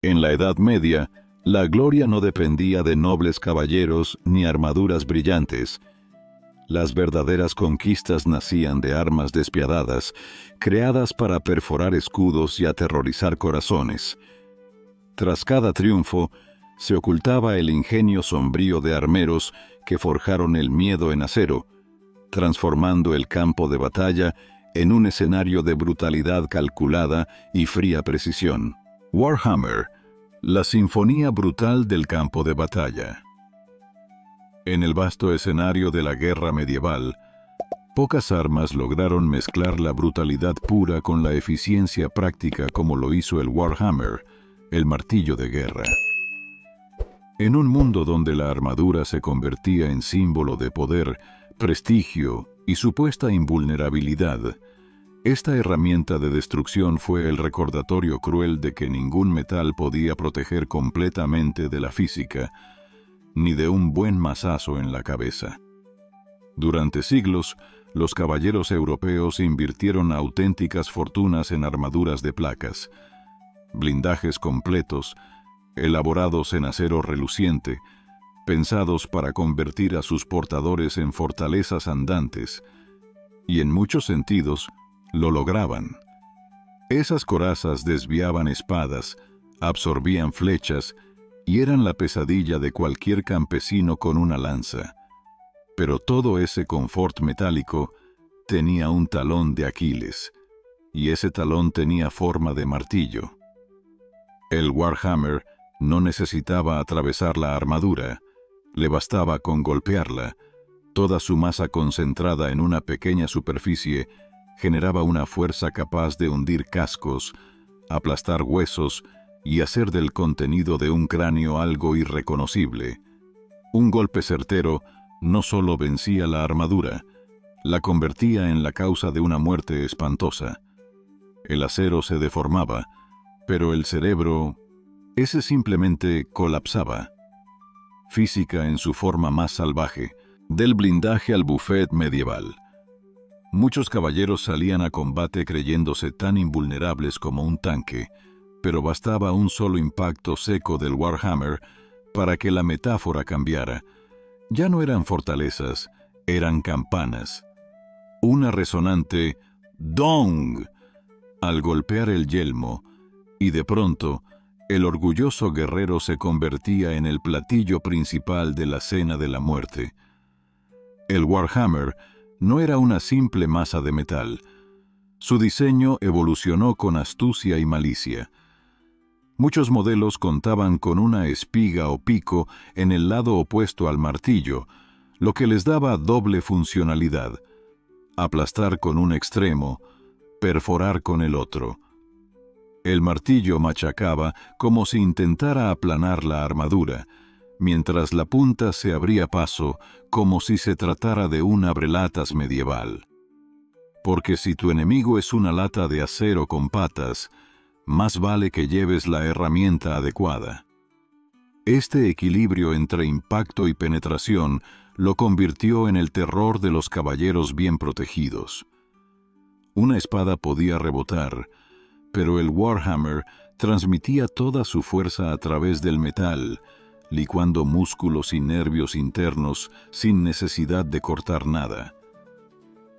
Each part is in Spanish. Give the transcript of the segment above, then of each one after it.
En la Edad Media, la gloria no dependía de nobles caballeros ni armaduras brillantes. Las verdaderas conquistas nacían de armas despiadadas, creadas para perforar escudos y aterrorizar corazones. Tras cada triunfo, se ocultaba el ingenio sombrío de armeros que forjaron el miedo en acero, transformando el campo de batalla en un escenario de brutalidad calculada y fría precisión. Warhammer, la sinfonía brutal del campo de batalla. En el vasto escenario de la guerra medieval, pocas armas lograron mezclar la brutalidad pura con la eficiencia práctica como lo hizo el Warhammer, el martillo de guerra. En un mundo donde la armadura se convertía en símbolo de poder, prestigio y supuesta invulnerabilidad, esta herramienta de destrucción fue el recordatorio cruel de que ningún metal podía proteger completamente de la física, ni de un buen mazazo en la cabeza. Durante siglos, los caballeros europeos invirtieron auténticas fortunas en armaduras de placas, blindajes completos, elaborados en acero reluciente, pensados para convertir a sus portadores en fortalezas andantes, y en muchos sentidos lo lograban. Esas corazas desviaban espadas, absorbían flechas y eran la pesadilla de cualquier campesino con una lanza. Pero todo ese confort metálico tenía un talón de Aquiles, y ese talón tenía forma de martillo. El Warhammer no necesitaba atravesar la armadura, le bastaba con golpearla. Toda su masa concentrada en una pequeña superficie generaba una fuerza capaz de hundir cascos, aplastar huesos y hacer del contenido de un cráneo algo irreconocible. Un golpe certero no solo vencía la armadura, la convertía en la causa de una muerte espantosa. El acero se deformaba, pero el cerebro, ese simplemente colapsaba. Física en su forma más salvaje, del blindaje al buffet medieval. Muchos caballeros salían a combate creyéndose tan invulnerables como un tanque, pero bastaba un solo impacto seco del Warhammer para que la metáfora cambiara. Ya no eran fortalezas, eran campanas. Una resonante ¡dong! Al golpear el yelmo, y de pronto, el orgulloso guerrero se convertía en el platillo principal de la cena de la muerte. El Warhammer no era una simple masa de metal. Su diseño evolucionó con astucia y malicia. Muchos modelos contaban con una espiga o pico en el lado opuesto al martillo, lo que les daba doble funcionalidad: aplastar con un extremo, perforar con el otro. El martillo machacaba como si intentara aplanar la armadura, mientras la punta se abría paso como si se tratara de un abrelatas medieval. Porque si tu enemigo es una lata de acero con patas, más vale que lleves la herramienta adecuada. Este equilibrio entre impacto y penetración lo convirtió en el terror de los caballeros bien protegidos. Una espada podía rebotar, pero el Warhammer transmitía toda su fuerza a través del metal, licuando músculos y nervios internos sin necesidad de cortar nada.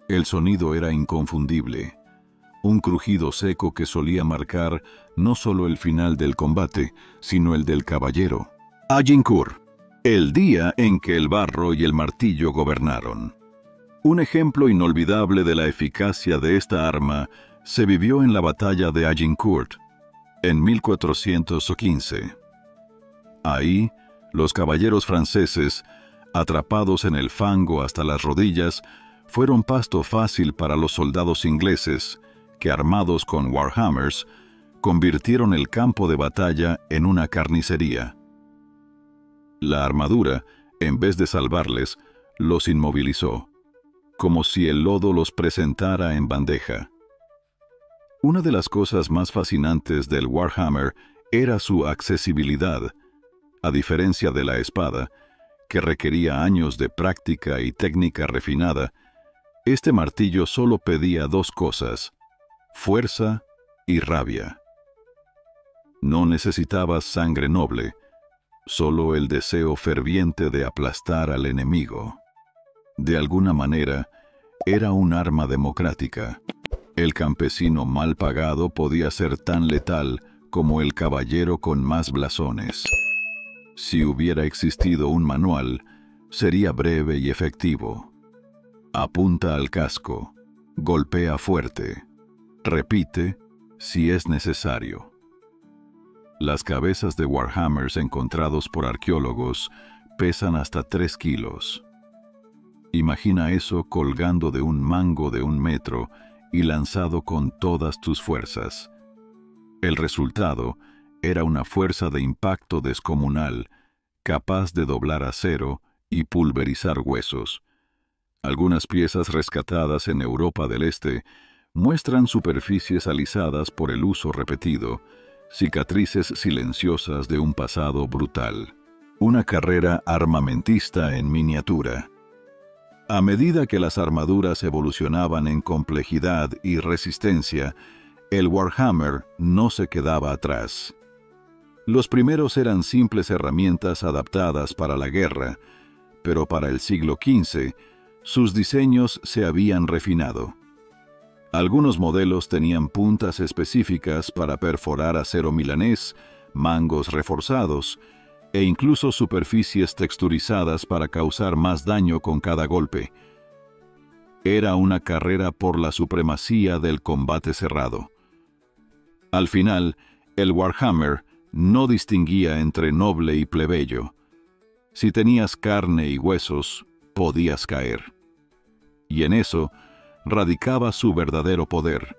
El sonido era inconfundible, un crujido seco que solía marcar no solo el final del combate, sino el del caballero. Agincourt, el día en que el barro y el martillo gobernaron. Un ejemplo inolvidable de la eficacia de esta arma se vivió en la batalla de Agincourt, en 1415. Ahí, los caballeros franceses, atrapados en el fango hasta las rodillas, fueron pasto fácil para los soldados ingleses, que armados con Warhammers, convirtieron el campo de batalla en una carnicería. La armadura, en vez de salvarles, los inmovilizó, como si el lodo los presentara en bandeja. Una de las cosas más fascinantes del Warhammer era su accesibilidad. A diferencia de la espada, que requería años de práctica y técnica refinada, este martillo solo pedía dos cosas: fuerza y rabia. No necesitabas sangre noble, solo el deseo ferviente de aplastar al enemigo. De alguna manera, era un arma democrática. El campesino mal pagado podía ser tan letal como el caballero con más blasones. Si hubiera existido un manual, sería breve y efectivo. Apunta al casco, golpea fuerte, repite si es necesario. Las cabezas de Warhammers encontrados por arqueólogos pesan hasta 3 kilos. Imagina eso colgando de un mango de 1 metro y lanzado con todas tus fuerzas. El resultado era una fuerza de impacto descomunal, capaz de doblar acero y pulverizar huesos. Algunas piezas rescatadas en Europa del Este muestran superficies alisadas por el uso repetido, cicatrices silenciosas de un pasado brutal. Una carrera armamentista en miniatura. A medida que las armaduras evolucionaban en complejidad y resistencia, el Warhammer no se quedaba atrás. Los primeros eran simples herramientas adaptadas para la guerra, pero para el siglo XV, sus diseños se habían refinado. Algunos modelos tenían puntas específicas para perforar acero milanés, mangos reforzados, e incluso superficies texturizadas para causar más daño con cada golpe. Era una carrera por la supremacía del combate cerrado. Al final, el Warhammer no distinguía entre noble y plebeyo. Si tenías carne y huesos, podías caer. Y en eso radicaba su verdadero poder,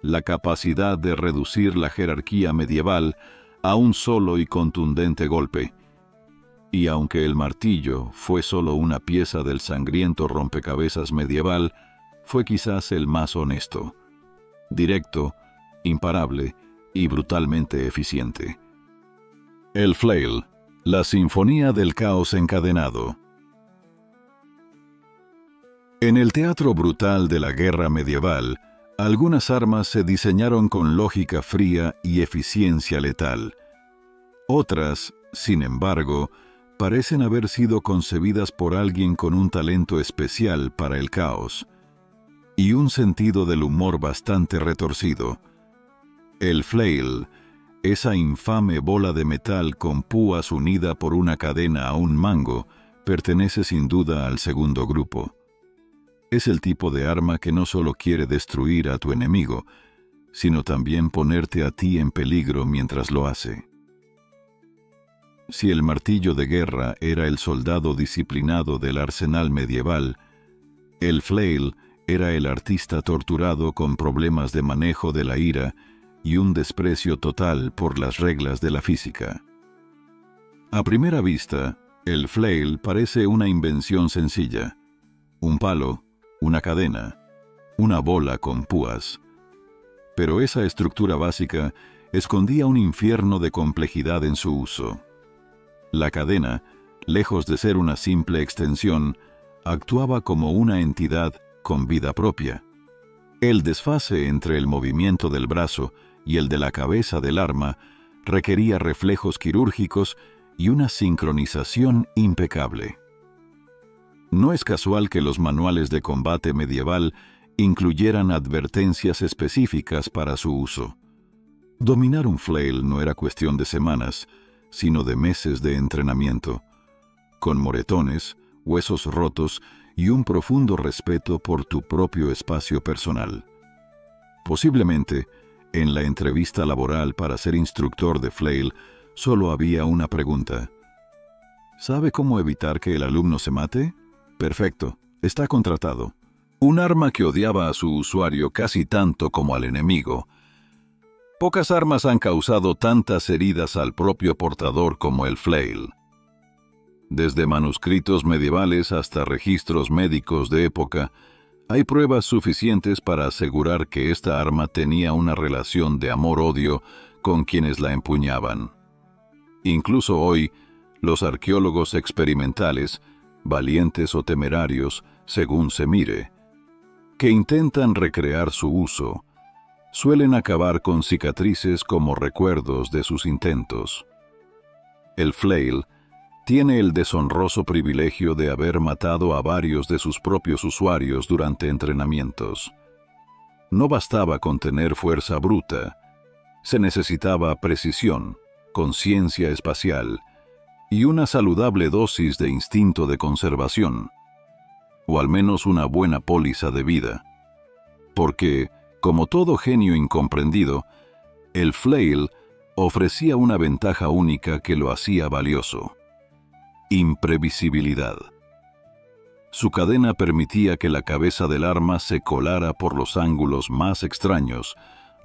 la capacidad de reducir la jerarquía medieval a un solo y contundente golpe. Y aunque el martillo fue solo una pieza del sangriento rompecabezas medieval, fue quizás el más honesto, directo, imparable y brutalmente eficiente. El flail, la sinfonía del caos encadenado. En el teatro brutal de la guerra medieval, algunas armas se diseñaron con lógica fría y eficiencia letal. Otras, sin embargo, parecen haber sido concebidas por alguien con un talento especial para el caos y un sentido del humor bastante retorcido. El flail, esa infame bola de metal con púas unida por una cadena a un mango, pertenece sin duda al segundo grupo. Es el tipo de arma que no solo quiere destruir a tu enemigo, sino también ponerte a ti en peligro mientras lo hace. Si el martillo de guerra era el soldado disciplinado del arsenal medieval, el flail era el artista torturado con problemas de manejo de la ira y un desprecio total por las reglas de la física. A primera vista, el flail parece una invención sencilla: un palo, una cadena, una bola con púas. Pero esa estructura básica escondía un infierno de complejidad en su uso. La cadena, lejos de ser una simple extensión, actuaba como una entidad con vida propia. El desfase entre el movimiento del brazo y el de la cabeza del arma requería reflejos quirúrgicos y una sincronización impecable. No es casual que los manuales de combate medieval incluyeran advertencias específicas para su uso. Dominar un flail no era cuestión de semanas, sino de meses de entrenamiento, con moretones, huesos rotos y un profundo respeto por tu propio espacio personal. Posiblemente, en la entrevista laboral para ser instructor de flail, solo había una pregunta: ¿sabe cómo evitar que el alumno se mate? Perfecto, está contratado. Un arma que odiaba a su usuario casi tanto como al enemigo. Pocas armas han causado tantas heridas al propio portador como el flail. Desde manuscritos medievales hasta registros médicos de época, hay pruebas suficientes para asegurar que esta arma tenía una relación de amor-odio con quienes la empuñaban. Incluso hoy, los arqueólogos experimentales, valientes o temerarios, según se mire, que intentan recrear su uso, suelen acabar con cicatrices como recuerdos de sus intentos. El flail tiene el deshonroso privilegio de haber matado a varios de sus propios usuarios durante entrenamientos. No bastaba con tener fuerza bruta, se necesitaba precisión, conciencia espacial y una saludable dosis de instinto de conservación, o al menos una buena póliza de vida. Porque, como todo genio incomprendido, el flail ofrecía una ventaja única que lo hacía valioso: imprevisibilidad. Su cadena permitía que la cabeza del arma se colara por los ángulos más extraños,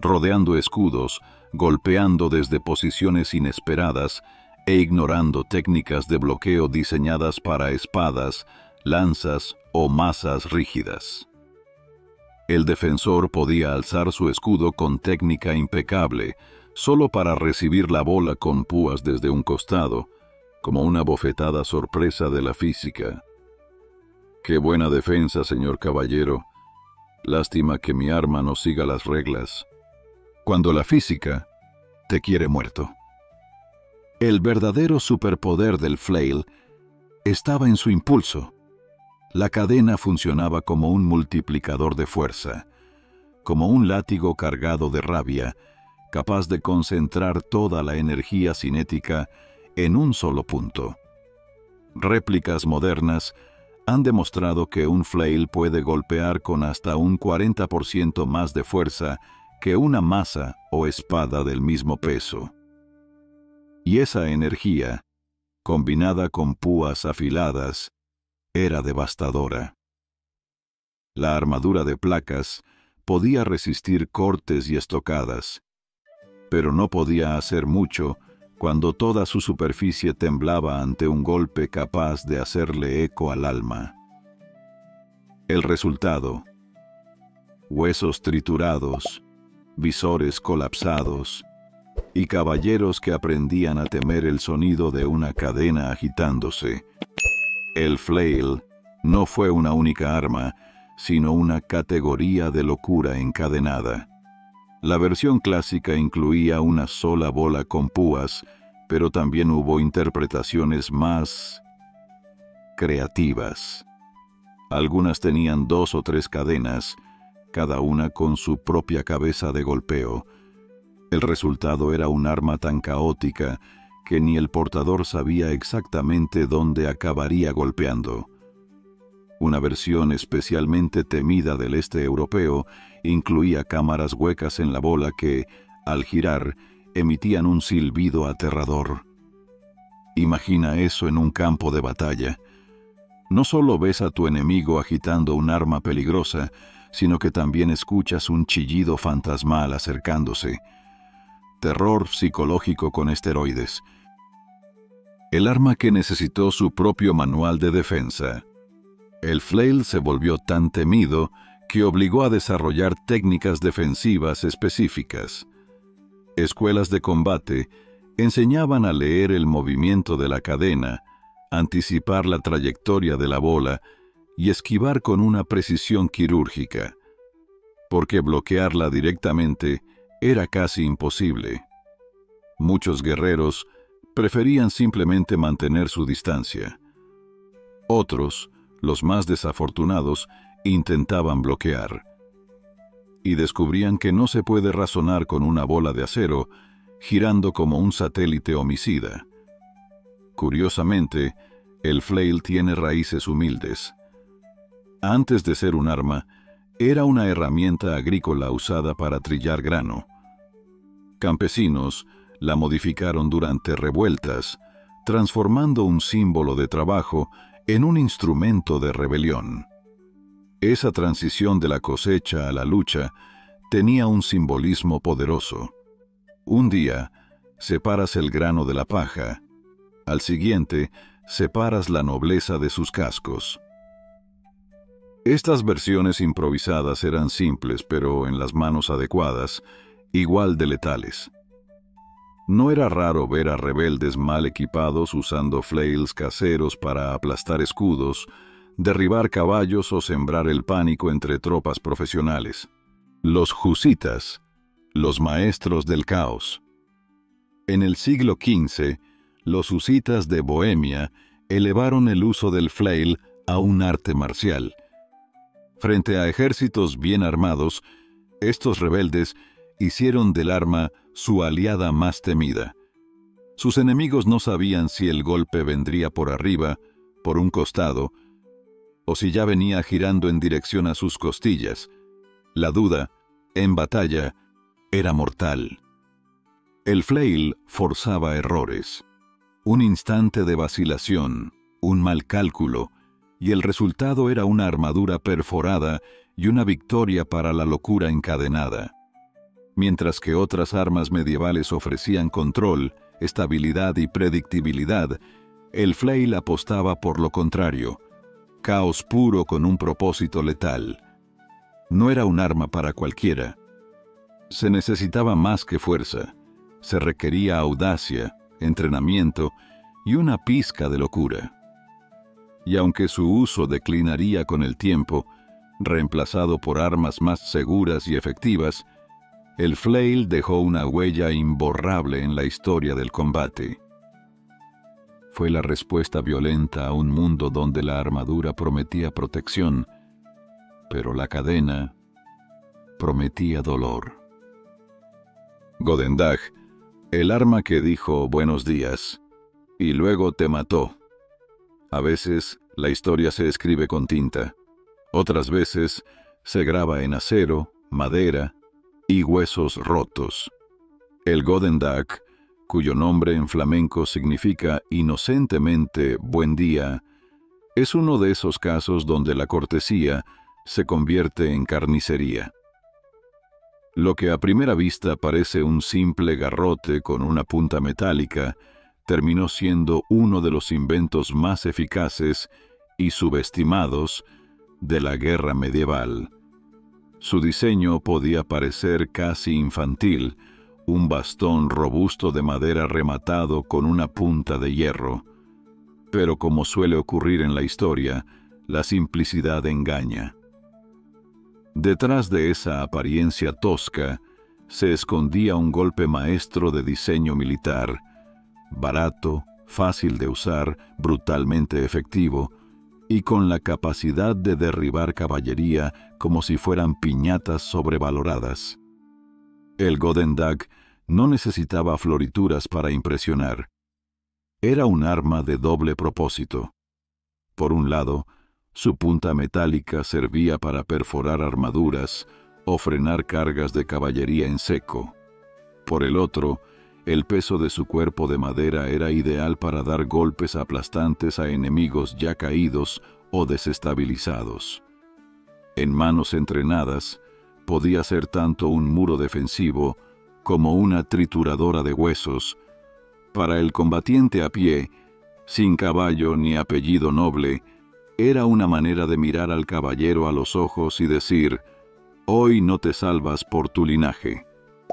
rodeando escudos, golpeando desde posiciones inesperadas e ignorando técnicas de bloqueo diseñadas para espadas, lanzas o masas rígidas. El defensor podía alzar su escudo con técnica impecable, solo para recibir la bola con púas desde un costado, como una bofetada sorpresa de la física. «Qué buena defensa, señor caballero. Lástima que mi arma no siga las reglas». Cuando la física te quiere muerto. El verdadero superpoder del flail estaba en su impulso. La cadena funcionaba como un multiplicador de fuerza, como un látigo cargado de rabia, capaz de concentrar toda la energía cinética en un solo punto. Réplicas modernas han demostrado que un flail puede golpear con hasta un 40% más de fuerza que una masa o espada del mismo peso. Y esa energía, combinada con púas afiladas, era devastadora. La armadura de placas podía resistir cortes y estocadas, pero no podía hacer mucho cuando toda su superficie temblaba ante un golpe capaz de hacerle eco al alma. El resultado: huesos triturados, visores colapsados y caballeros que aprendían a temer el sonido de una cadena agitándose. El flail no fue una única arma, sino una categoría de locura encadenada. La versión clásica incluía una sola bola con púas, pero también hubo interpretaciones más creativas. Algunas tenían 2 o 3 cadenas, cada una con su propia cabeza de golpeo. El resultado era un arma tan caótica que ni el portador sabía exactamente dónde acabaría golpeando. Una versión especialmente temida del este europeo incluía cámaras huecas en la bola que, al girar, emitían un silbido aterrador. Imagina eso en un campo de batalla. No solo ves a tu enemigo agitando un arma peligrosa, sino que también escuchas un chillido fantasmal acercándose. Terror psicológico con esteroides. El arma que necesitó su propio manual de defensa. El flail se volvió tan temido que obligó a desarrollar técnicas defensivas específicas. Escuelas de combate enseñaban a leer el movimiento de la cadena, anticipar la trayectoria de la bola y esquivar con una precisión quirúrgica, porque bloquearla directamente era casi imposible. Muchos guerreros preferían simplemente mantener su distancia. Otros, los más desafortunados, intentaban bloquear. Y descubrían que no se puede razonar con una bola de acero girando como un satélite homicida. Curiosamente, el flail tiene raíces humildes. Antes de ser un arma, era una herramienta agrícola usada para trillar grano. Campesinos la modificaron durante revueltas, transformando un símbolo de trabajo en un instrumento de rebelión. Esa transición de la cosecha a la lucha tenía un simbolismo poderoso. Un día, separas el grano de la paja. Al siguiente, separas la nobleza de sus cascos. Estas versiones improvisadas eran simples, pero en las manos adecuadas, igual de letales. No era raro ver a rebeldes mal equipados usando flails caseros para aplastar escudos, derribar caballos o sembrar el pánico entre tropas profesionales. Los husitas los maestros del caos. En el siglo XV, los husitas de Bohemia elevaron el uso del flail a un arte marcial. Frente a ejércitos bien armados, estos rebeldes hicieron del arma su aliada más temida. Sus enemigos no sabían si el golpe vendría por arriba, por un costado, o si ya venía girando en dirección a sus costillas. La duda, en batalla, era mortal. El flail forzaba errores. Un instante de vacilación, un mal cálculo, y el resultado era una armadura perforada y una victoria para la locura encadenada. Mientras que otras armas medievales ofrecían control, estabilidad y predictibilidad, el flail apostaba por lo contrario, caos puro con un propósito letal. No era un arma para cualquiera. Se necesitaba más que fuerza. Se requería audacia, entrenamiento y una pizca de locura. Y aunque su uso declinaría con el tiempo, reemplazado por armas más seguras y efectivas, el flail dejó una huella imborrable en la historia del combate. Fue la respuesta violenta a un mundo donde la armadura prometía protección, pero la cadena prometía dolor. Godendaj, el arma que dijo buenos días y luego te mató. A veces la historia se escribe con tinta, otras veces se graba en acero, madera y huesos rotos. El Godendaj, cuyo nombre en flamenco significa inocentemente buen día, es uno de esos casos donde la cortesía se convierte en carnicería. Lo que a primera vista parece un simple garrote con una punta metálica, terminó siendo uno de los inventos más eficaces y subestimados de la guerra medieval. Su diseño podía parecer casi infantil, un bastón robusto de madera rematado con una punta de hierro. Pero como suele ocurrir en la historia, la simplicidad engaña. Detrás de esa apariencia tosca se escondía un golpe maestro de diseño militar, barato, fácil de usar, brutalmente efectivo, y con la capacidad de derribar caballería como si fueran piñatas sobrevaloradas. El Godendaj no necesitaba florituras para impresionar. Era un arma de doble propósito. Por un lado, su punta metálica servía para perforar armaduras o frenar cargas de caballería en seco. Por el otro, el peso de su cuerpo de madera era ideal para dar golpes aplastantes a enemigos ya caídos o desestabilizados. En manos entrenadas, podía ser tanto un muro defensivo como una trituradora de huesos. Para el combatiente a pie, sin caballo ni apellido noble, era una manera de mirar al caballero a los ojos y decir: «Hoy no te salvas por tu linaje».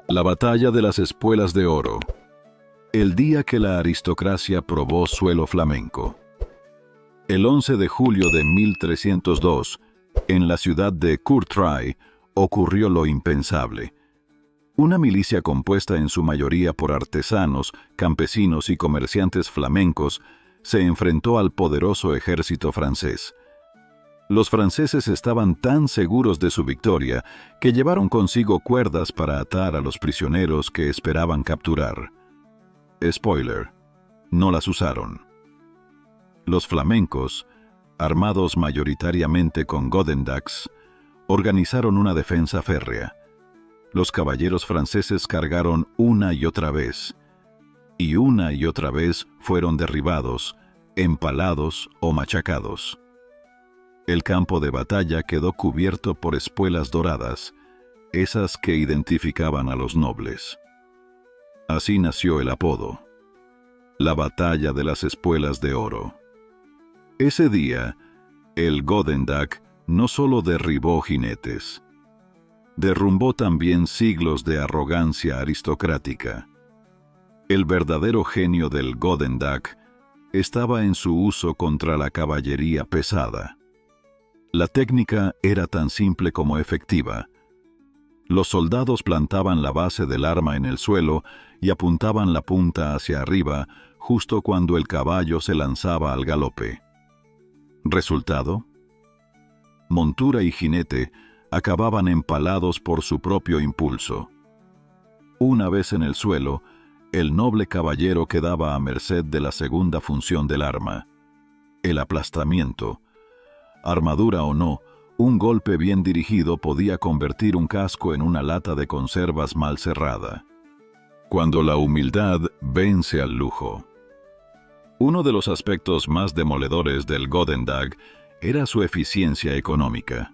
La batalla de las espuelas de oro. El día que la aristocracia probó suelo flamenco. El 11 de julio de 1302, en la ciudad de Courtrai, ocurrió lo impensable. Una milicia compuesta en su mayoría por artesanos, campesinos y comerciantes flamencos se enfrentó al poderoso ejército francés. Los franceses estaban tan seguros de su victoria que llevaron consigo cuerdas para atar a los prisioneros que esperaban capturar. Spoiler: no las usaron. Los flamencos, armados mayoritariamente con Godendajs, organizaron una defensa férrea. Los caballeros franceses cargaron una y otra vez fueron derribados, empalados o machacados. El campo de batalla quedó cubierto por espuelas doradas, esas que identificaban a los nobles. Así nació el apodo: la batalla de las espuelas de oro. Ese día, el Godendaj no solo derribó jinetes, derrumbó también siglos de arrogancia aristocrática. El verdadero genio del Godendaj estaba en su uso contra la caballería pesada. La técnica era tan simple como efectiva. Los soldados plantaban la base del arma en el suelo y apuntaban la punta hacia arriba justo cuando el caballo se lanzaba al galope. ¿Resultado? Montura y jinete acababan empalados por su propio impulso. Una vez en el suelo, el noble caballero quedaba a merced de la segunda función del arma, el aplastamiento. Armadura o no, un golpe bien dirigido podía convertir un casco en una lata de conservas mal cerrada. Cuando la humildad vence al lujo. Uno de los aspectos más demoledores del Godendog era su eficiencia económica.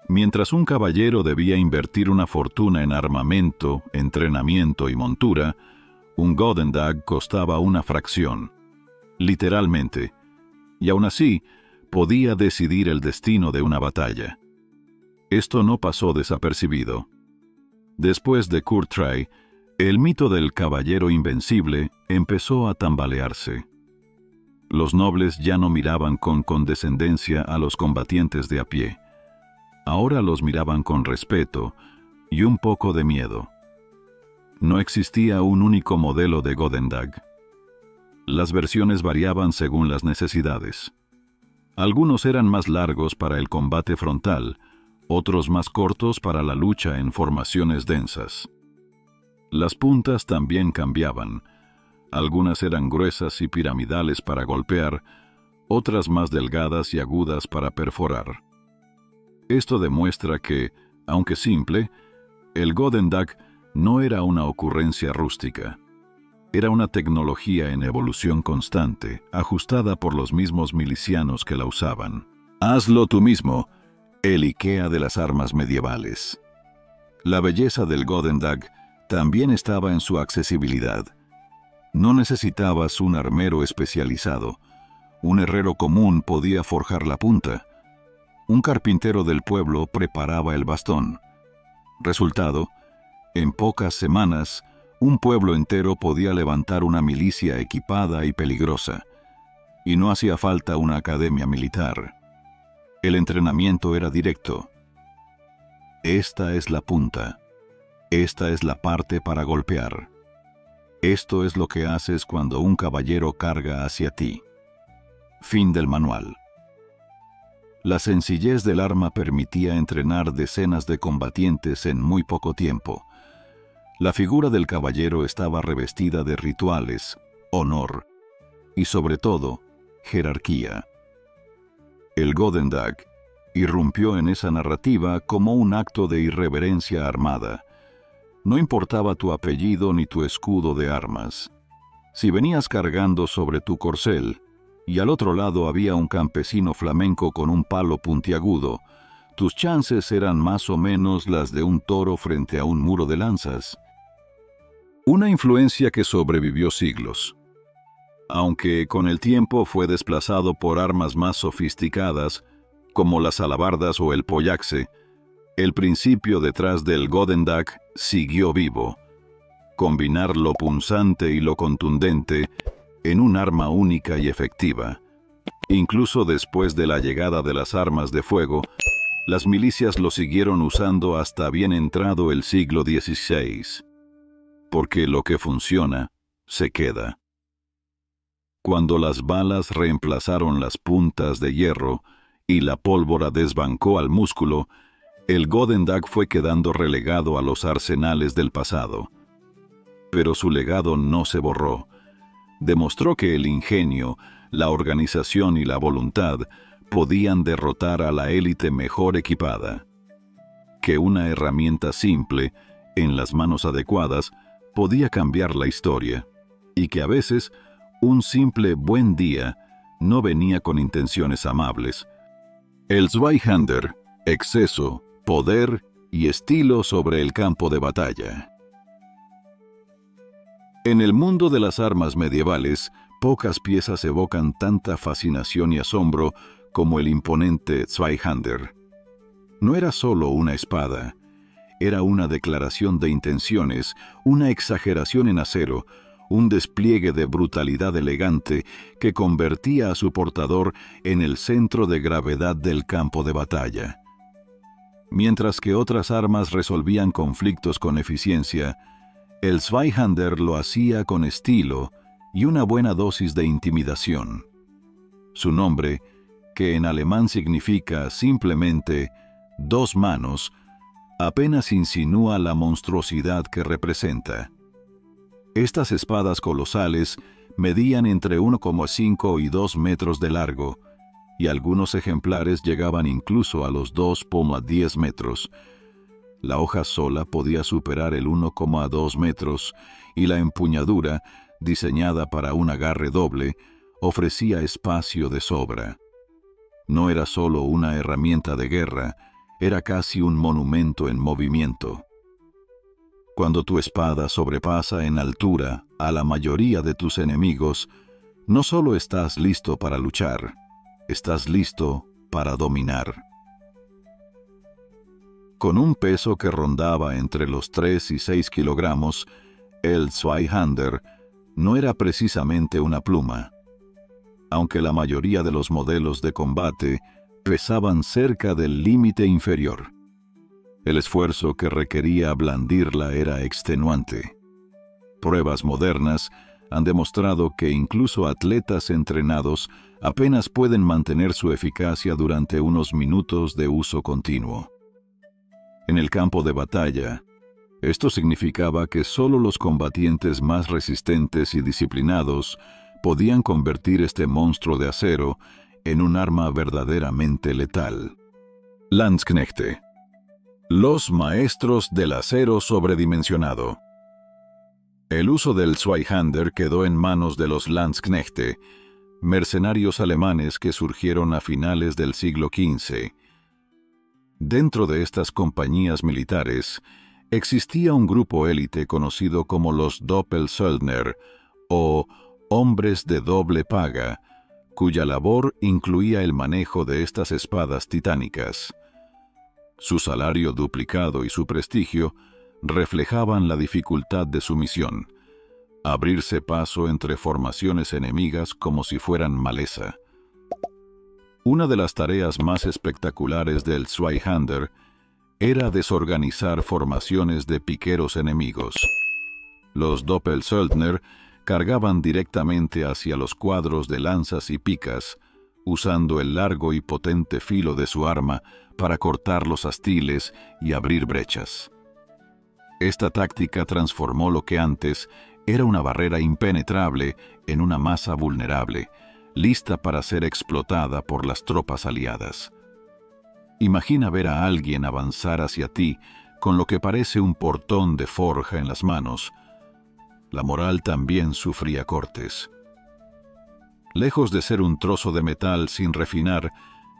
Mientras un caballero debía invertir una fortuna en armamento, entrenamiento y montura, un Godendog costaba una fracción, literalmente, y aún así podía decidir el destino de una batalla. Esto no pasó desapercibido. Después de Courtrai, el mito del caballero invencible empezó a tambalearse. Los nobles ya no miraban con condescendencia a los combatientes de a pie. Ahora los miraban con respeto y un poco de miedo. No existía un único modelo de Godendog. Las versiones variaban según las necesidades. Algunos eran más largos para el combate frontal, otros más cortos para la lucha en formaciones densas. Las puntas también cambiaban. Algunas eran gruesas y piramidales para golpear, otras más delgadas y agudas para perforar. Esto demuestra que, aunque simple, el Godendog no era una ocurrencia rústica. Era una tecnología en evolución constante, ajustada por los mismos milicianos que la usaban. Hazlo tú mismo, el IKEA de las armas medievales. La belleza del Godendog también estaba en su accesibilidad. No necesitabas un armero especializado. Un herrero común podía forjar la punta. Un carpintero del pueblo preparaba el bastón. Resultado, en pocas semanas, un pueblo entero podía levantar una milicia equipada y peligrosa, y no hacía falta una academia militar. El entrenamiento era directo. Esta es la punta. Esta es la parte para golpear. Esto es lo que haces cuando un caballero carga hacia ti. Fin del manual. La sencillez del arma permitía entrenar decenas de combatientes en muy poco tiempo. La figura del caballero estaba revestida de rituales, honor y, sobre todo, jerarquía. El Godendog irrumpió en esa narrativa como un acto de irreverencia armada. No importaba tu apellido ni tu escudo de armas. Si venías cargando sobre tu corcel, y al otro lado había un campesino flamenco con un palo puntiagudo, tus chances eran más o menos las de un toro frente a un muro de lanzas. Una influencia que sobrevivió siglos. Aunque con el tiempo fue desplazado por armas más sofisticadas, como las alabardas o el pollaxe, el principio detrás del Godendog siguió vivo. Combinar lo punzante y lo contundente en un arma única y efectiva. Incluso después de la llegada de las armas de fuego, las milicias lo siguieron usando hasta bien entrado el siglo XVI. Porque lo que funciona, se queda. Cuando las balas reemplazaron las puntas de hierro y la pólvora desbancó al músculo, el Godendog fue quedando relegado a los arsenales del pasado. Pero su legado no se borró. Demostró que el ingenio, la organización y la voluntad podían derrotar a la élite mejor equipada. Que una herramienta simple, en las manos adecuadas, podía cambiar la historia, y que a veces un simple buen día no venía con intenciones amables. El Zweihander, exceso, poder y estilo sobre el campo de batalla. En el mundo de las armas medievales, pocas piezas evocan tanta fascinación y asombro como el imponente Zweihander. No era solo una espada, era una declaración de intenciones, una exageración en acero, un despliegue de brutalidad elegante que convertía a su portador en el centro de gravedad del campo de batalla. Mientras que otras armas resolvían conflictos con eficiencia, el Zweihander lo hacía con estilo y una buena dosis de intimidación. Su nombre, que en alemán significa simplemente dos manos, apenas insinúa la monstruosidad que representa. Estas espadas colosales medían entre 1,5 y 2 metros de largo, y algunos ejemplares llegaban incluso a los 2,10 metros. La hoja sola podía superar el 1,2 metros, y la empuñadura, diseñada para un agarre doble, ofrecía espacio de sobra. No era solo una herramienta de guerra, era casi un monumento en movimiento. Cuando tu espada sobrepasa en altura a la mayoría de tus enemigos, no solo estás listo para luchar, estás listo para dominar. Con un peso que rondaba entre los 3 y 6 kilogramos, el Zweihander no era precisamente una pluma. Aunque la mayoría de los modelos de combate pesaban cerca del límite inferior. El esfuerzo que requería blandirla era extenuante. Pruebas modernas han demostrado que incluso atletas entrenados apenas pueden mantener su eficacia durante unos minutos de uso continuo. En el campo de batalla, esto significaba que solo los combatientes más resistentes y disciplinados podían convertir este monstruo de acero en un arma verdaderamente letal. Landsknechte. Los maestros del acero sobredimensionado. El uso del Zweihander quedó en manos de los Landsknechte, mercenarios alemanes que surgieron a finales del siglo XV. Dentro de estas compañías militares, existía un grupo élite conocido como los Doppelsöldner, o hombres de doble paga, cuya labor incluía el manejo de estas espadas titánicas. Su salario duplicado y su prestigio reflejaban la dificultad de su misión: abrirse paso entre formaciones enemigas como si fueran maleza. Una de las tareas más espectaculares del Zweihander era desorganizar formaciones de piqueros enemigos. Los Doppelsöldner cargaban directamente hacia los cuadros de lanzas y picas, usando el largo y potente filo de su arma para cortar los astiles y abrir brechas. Esta táctica transformó lo que antes era una barrera impenetrable en una masa vulnerable, lista para ser explotada por las tropas aliadas. Imagina ver a alguien avanzar hacia ti con lo que parece un portón de forja en las manos. La moral también sufría cortes. Lejos de ser un trozo de metal sin refinar,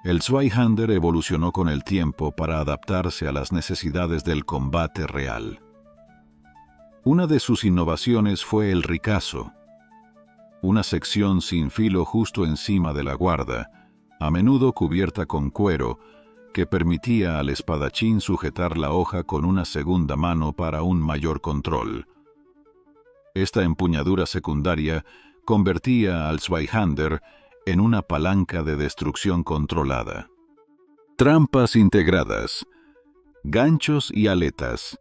el Zweihander evolucionó con el tiempo para adaptarse a las necesidades del combate real. Una de sus innovaciones fue el ricazo, una sección sin filo justo encima de la guarda, a menudo cubierta con cuero, que permitía al espadachín sujetar la hoja con una segunda mano para un mayor control. Esta empuñadura secundaria convertía al Zweihander en una palanca de destrucción controlada. Trampas integradas, ganchos y aletas.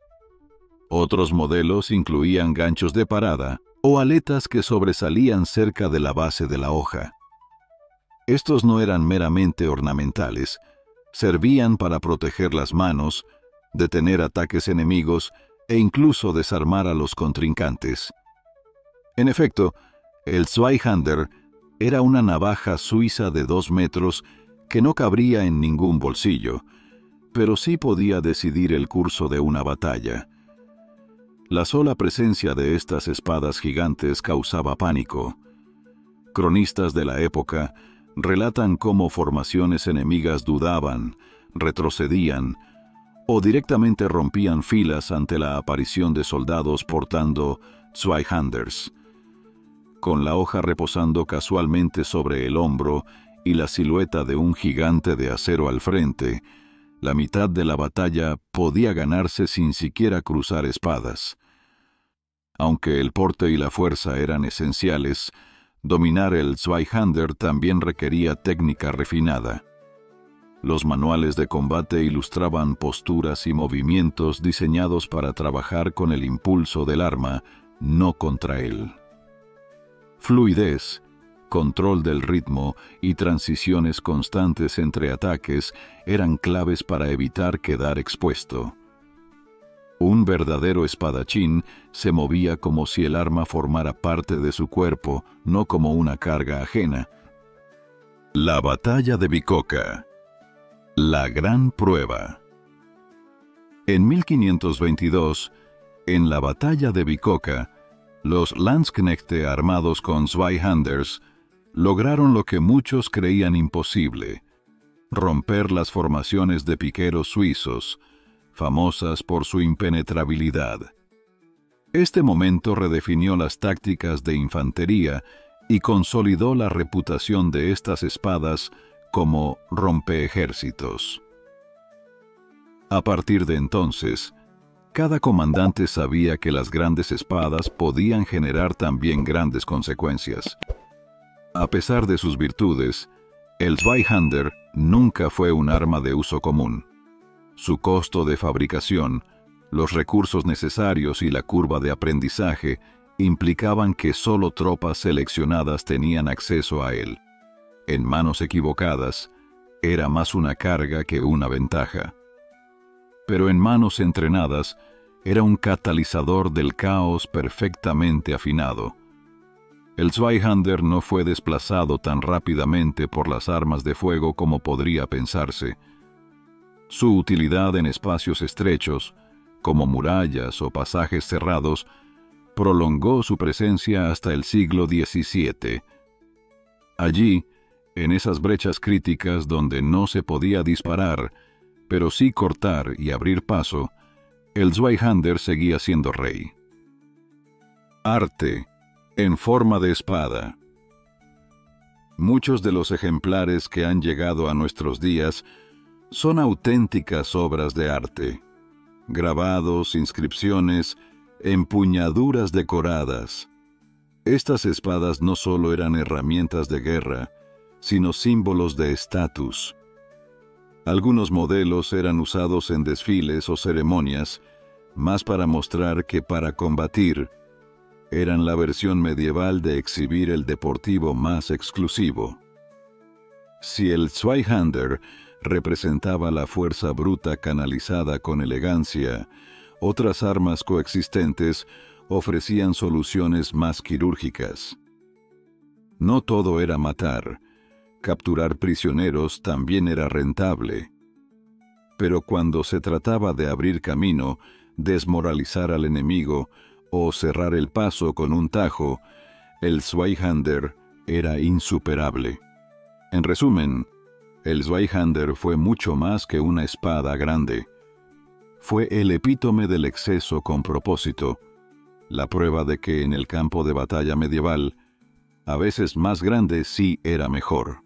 Otros modelos incluían ganchos de parada o aletas que sobresalían cerca de la base de la hoja. Estos no eran meramente ornamentales, servían para proteger las manos, detener ataques enemigos e incluso desarmar a los contrincantes. En efecto, el Zweihander era una navaja suiza de 2 metros que no cabría en ningún bolsillo, pero sí podía decidir el curso de una batalla. La sola presencia de estas espadas gigantes causaba pánico. Cronistas de la época relatan cómo formaciones enemigas dudaban, retrocedían o directamente rompían filas ante la aparición de soldados portando Zweihanders. Con la hoja reposando casualmente sobre el hombro y la silueta de un gigante de acero al frente, la mitad de la batalla podía ganarse sin siquiera cruzar espadas. Aunque el porte y la fuerza eran esenciales, dominar el Zweihander también requería técnica refinada. Los manuales de combate ilustraban posturas y movimientos diseñados para trabajar con el impulso del arma, no contra él. Fluidez, control del ritmo y transiciones constantes entre ataques eran claves para evitar quedar expuesto. Un verdadero espadachín se movía como si el arma formara parte de su cuerpo, no como una carga ajena. La batalla de Bicocca. La gran prueba. En 1522, en la batalla de Bicocca, los Landsknechte armados con Zweihanders lograron lo que muchos creían imposible: romper las formaciones de piqueros suizos, famosas por su impenetrabilidad. Este momento redefinió las tácticas de infantería y consolidó la reputación de estas espadas como rompeejércitos. A partir de entonces, cada comandante sabía que las grandes espadas podían generar también grandes consecuencias. A pesar de sus virtudes, el Zweihander nunca fue un arma de uso común. Su costo de fabricación, los recursos necesarios y la curva de aprendizaje implicaban que solo tropas seleccionadas tenían acceso a él. En manos equivocadas, era más una carga que una ventaja. Pero en manos entrenadas, era un catalizador del caos perfectamente afinado. El Zweihander no fue desplazado tan rápidamente por las armas de fuego como podría pensarse. Su utilidad en espacios estrechos, como murallas o pasajes cerrados, prolongó su presencia hasta el siglo XVII. Allí, en esas brechas críticas donde no se podía disparar, pero sí cortar y abrir paso, el Zweihander seguía siendo rey. Arte en forma de espada. Muchos de los ejemplares que han llegado a nuestros días son auténticas obras de arte. Grabados, inscripciones, empuñaduras decoradas. Estas espadas no solo eran herramientas de guerra, sino símbolos de estatus. Algunos modelos eran usados en desfiles o ceremonias, más para mostrar que para combatir. Eran la versión medieval de exhibir el deportivo más exclusivo. Si el Zweihander representaba la fuerza bruta canalizada con elegancia, otras armas coexistentes ofrecían soluciones más quirúrgicas. No todo era matar. Capturar prisioneros también era rentable. Pero cuando se trataba de abrir camino, desmoralizar al enemigo o cerrar el paso con un tajo, el Zweihander era insuperable. En resumen, el Zweihander fue mucho más que una espada grande. Fue el epítome del exceso con propósito, la prueba de que en el campo de batalla medieval, a veces más grande sí era mejor.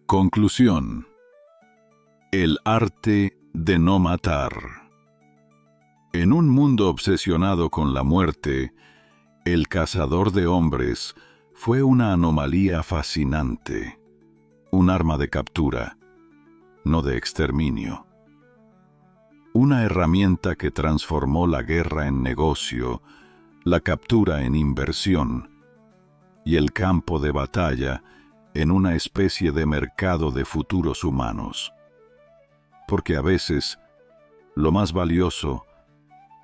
Conclusión. El arte de no matar. En un mundo obsesionado con la muerte, el cazador de hombres fue una anomalía fascinante, un arma de captura, no de exterminio. Una herramienta que transformó la guerra en negocio, la captura en inversión y el campo de batalla en una especie de mercado de futuros humanos. Porque a veces, lo más valioso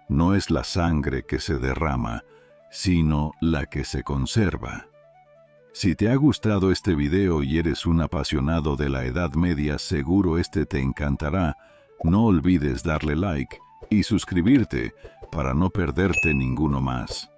no es la sangre que se derrama, sino la que se conserva. Si te ha gustado este video y eres un apasionado de la Edad Media, seguro este te encantará. No olvides darle like y suscribirte para no perderte ninguno más.